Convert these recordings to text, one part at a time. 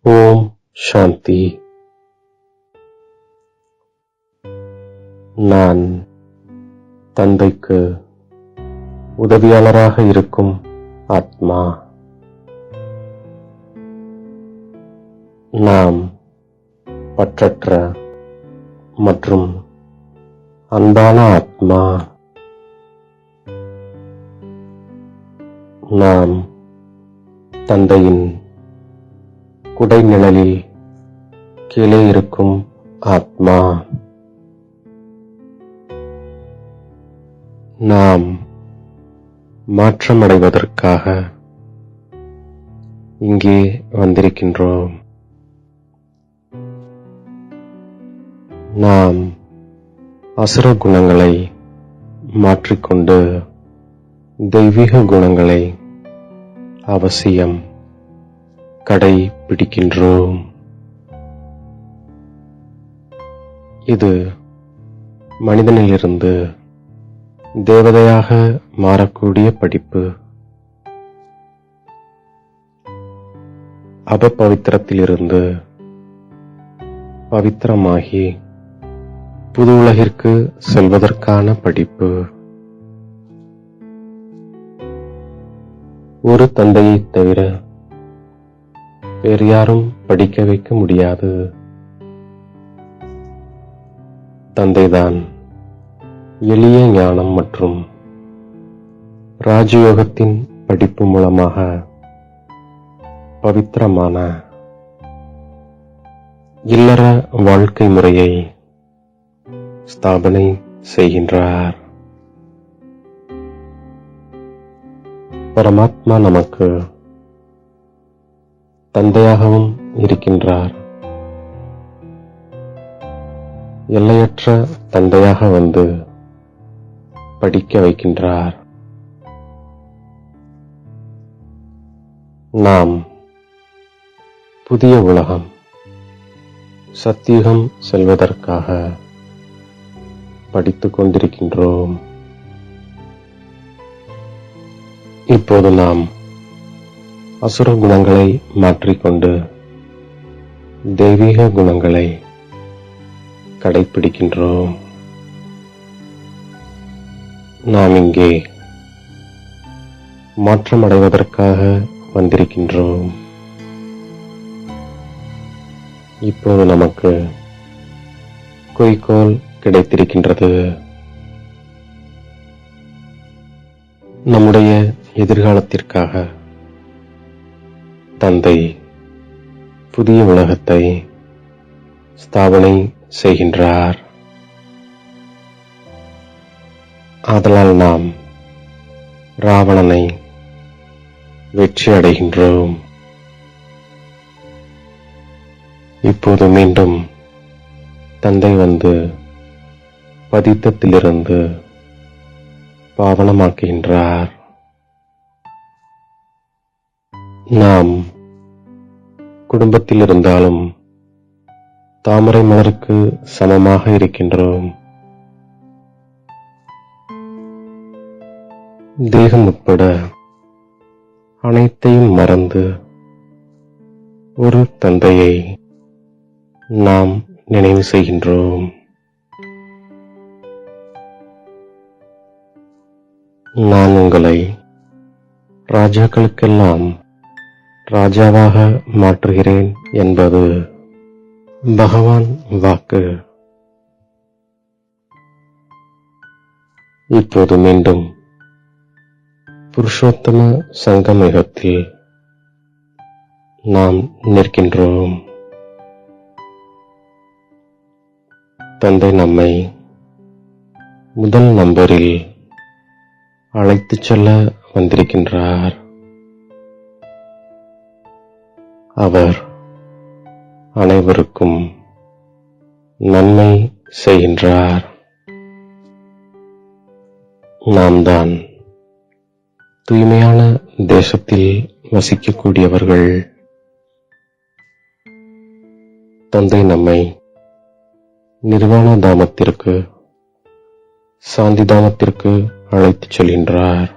ஓம் சாந்தி. நான் தந்தைக்கு உதவியாளராக இருக்கும் ஆத்மா. நாம் பற்றற்ற மற்றும் அன்பான ஆத்மா. நாம் தந்தையின் குடைநிழலில் கீழே இருக்கும் ஆத்மா. நாம் மாற்றமடைவதற்காக இங்கே வந்திருக்கின்றோம். நாம் அசுர குணங்களை மாற்றிக்கொண்டு தெய்வீக குணங்களை அவசியம் கடைபிடிக்கின்றோம். இது மனிதனிலிருந்து தேவதையாக மாறக்கூடிய படிப்பு. அபபவித்திரத்திலிருந்து பவித்திரமாகி புது உலகிற்கு செல்வதற்கான படிப்பு. ஒரு தந்தையைத் தவிர வேறு யாரும் படிக்க வைக்க முடியாது. தந்தைதான் எளிய ஞானம் மற்றும் ராஜயோகத்தின் படிப்பு மூலமாக பவித்திரமான இல்லற வாழ்க்கை முறையை ஸ்தாபனை செய்கின்றார். பரமாத்மா நமக்கு தந்தையாகவும் இருக்கின்றார். எல்லையற்ற தந்தையாக வந்து படிக்க வைக்கின்றார். நாம் புதிய உலகம் சத்தியுகம் செல்வதற்காக படித்துக் கொண்டிருக்கின்றோம். இப்போது நாம் அசுர குணங்களை மாற்றிக்கொண்டு தெய்வீக குணங்களை கடைபிடிக்கின்றோம். நாம் இங்கே மாற்றமடைவதற்காக வந்திருக்கின்றோம். இப்போது நமக்கு குறிக்கோள் கிடைத்திருக்கின்றது. நம்முடைய எதிர்காலத்திற்காக தந்தை புதிய உலகத்தை ஸ்தாபனை செய்கின்றார். ஆதலால் நாம் ராவணனை வெற்றி அடைகின்றோம். இப்போது மீண்டும் தந்தை வந்து பதித்தத்திலிருந்து பாவனமாக்குகின்றார். நாம் குடும்பத்தில் இருந்தாலும் தாமரை மலருக்கு சமமாக இருக்கின்றோம். தேகம் உட்பட அனைத்தையும் மறந்து ஒரு தந்தையை நாம் நினைவு செய்கின்றோம். நான் உங்களை ராஜாக்களுக்கெல்லாம் ராஜாவாக மாற்றுகிறேன் என்பது பகவான் வாக்கு. இப்போது மீண்டும் புருஷோத்தம சங்கமயுகத்தில் நாம் நிற்கின்றோம். தந்தை நம்மை முதல் நம்பரில் அழைத்துச் செல்ல வந்திருக்கின்றார். அவர் அனைவருக்கும் நன்மை செய்கின்றார். நாம் தான் தூய்மையான தேசத்தில் வசிக்கக்கூடியவர்கள். தந்தை நம்மை நிர்வாண தாமத்திற்கு சாந்தி தாமத்திற்கு அழைத்துச் செல்கின்றார்.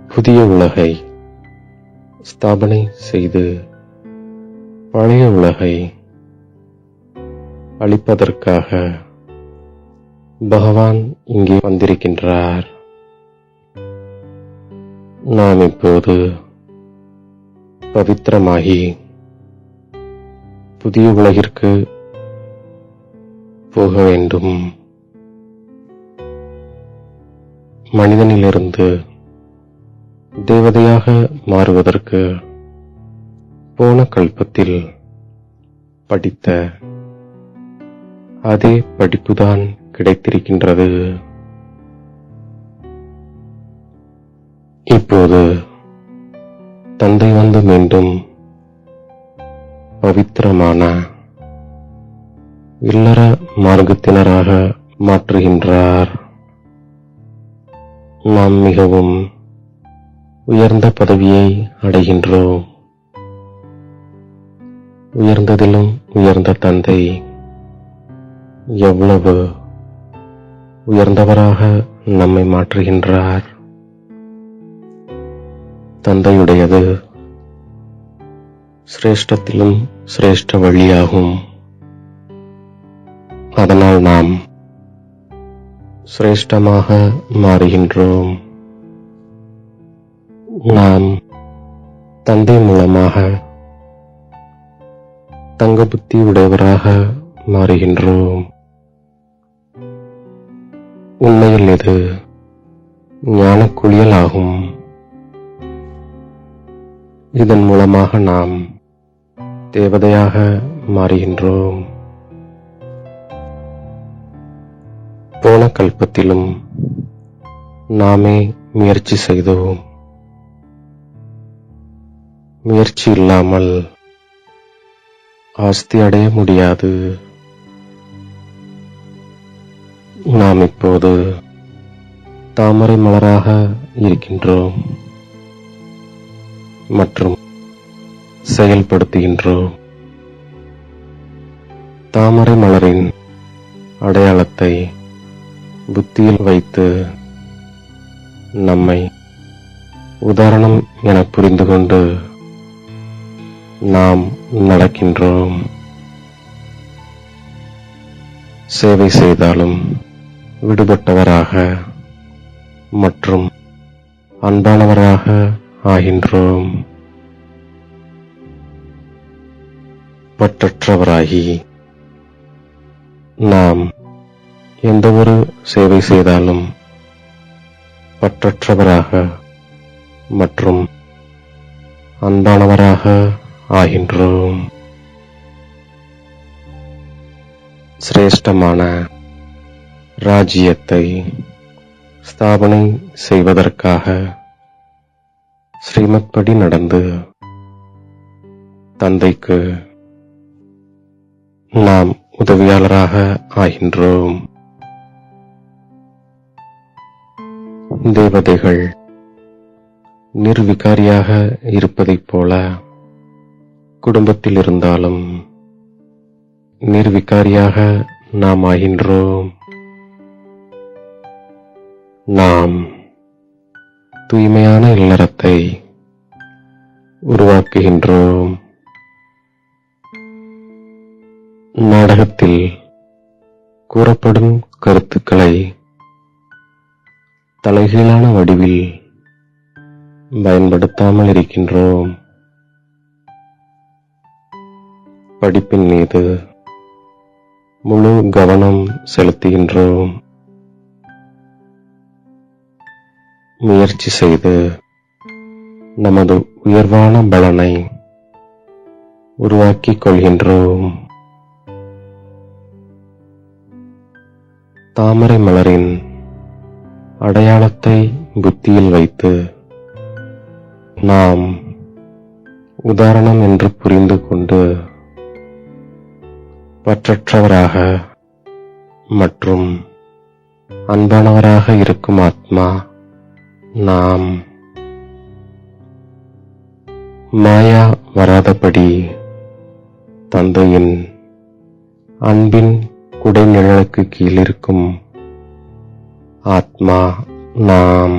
புதிய உலகை ஸ்தாபனை செய்து பழைய உலகை அழிப்பதற்காக பகவான் இங்கே வந்திருக்கின்றார். நாம் இப்போது பவித்திரமாகி புதிய உலகிற்கு போக வேண்டும். மனிதனிலிருந்து தேவதையாக மாறுவதற்கு போன கல்பத்தில் படித்த அதே படிப்புதான் கிடைத்திருக்கின்றது. இப்போது தந்தை வந்து மீண்டும் பவித்திரமான இல்லற மார்க்கத்தினராக மாற்றுகின்றார். நாம் மிகவும் உயர்ந்த பதவியை அடைகின்றோம். உயர்ந்ததிலும் உயர்ந்த தந்தை எவ்வளவு உயர்ந்தவராக நம்மை மாற்றுகின்றார். தந்தையுடையது சிரேஷ்டத்திலும் சிரேஷ்ட வழியாகும். அதனால் நாம் சிரேஷ்டமாக மாறுகின்றோம். நாம் தந்தை மூலமாக தங்க புத்தி உடையவராக மாறுகின்றோம். உண்மையில் இது ஞான குளியல் ஆகும். இதன் மூலமாக நாம் தேவதையாக மாறுகின்றோம். போன கல்பத்திலும் நாமே முயற்சி செய்தோம். முயற்சி இல்லாமல் ஆஸ்தி அடைய முடியாது. நாம் இப்போது தாமரை மலராக இருக்கின்றோம் மற்றும் செயல்படுத்துகின்றோம். தாமரை மலரின் அடையாளத்தை புத்தியில் வைத்து நம்மை உதாரணம் என புரிந்து கொண்டு நாம் நடக்கின்றோம். சேவை செய்தாலும் விடுபட்டவராக மற்றும் அன்பானவராக ஆகின்றோம். பற்றற்றவராகி நாம் எந்த ஒரு சேவை செய்தாலும் பற்றற்றவராக மற்றும் அன்பானவராக ஆகின்றோம். சிரேஷ்டமான ராஜ்யத்தை ஸ்தாபனை செய்வதற்காக ஸ்ரீமத் படி நடந்து தந்தைக்கு நாம் உதவியாளராக ஆகின்றோம். தேவதைகள் நிர்விகாரியாக இருப்பதைப் போல குடும்பத்தில் இருந்தாலும் நிர்விகாரியாக நாம் ஆகின்றோம். நாம் தூய்மையான இல்லறத்தை உருவாக்குகின்றோம். நாடகத்தில் கூறப்படும் கருத்துக்களை தலைகீழான வடிவில் பயன்படுத்தாமல் இருக்கின்றோம். படிப்பின் மீது முழு கவனம் செலுத்துகின்றோம். முயற்சி செய்து நமது உயர்வான பலனை உருவாக்கிக் கொள்கின்றோம். தாமரை மலரின் அடையாளத்தை புத்தியில் வைத்து நாம் உதாரணம் என்று புரிந்து கொண்டு பற்றற்றவராக மற்றும் அன்பானவராக இருக்கும் ஆத்மா நாம். மாயா வராதபடி தந்தையின் அன்பின் குடைநிழலுக்கு கீழிருக்கும் ஆத்மா நாம்.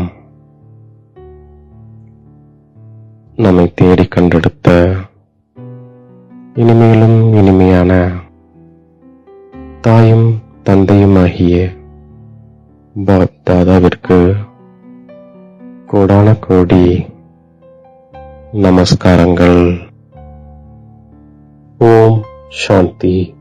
நம்மை தேடி கண்டெடுத்த இனிமேலும் இனிமையான தாயும் தந்தையுமாகிய பாப் தாதாவிற்கு கோடான கோடி நமஸ்காரங்கள். ஓம் சாந்தி.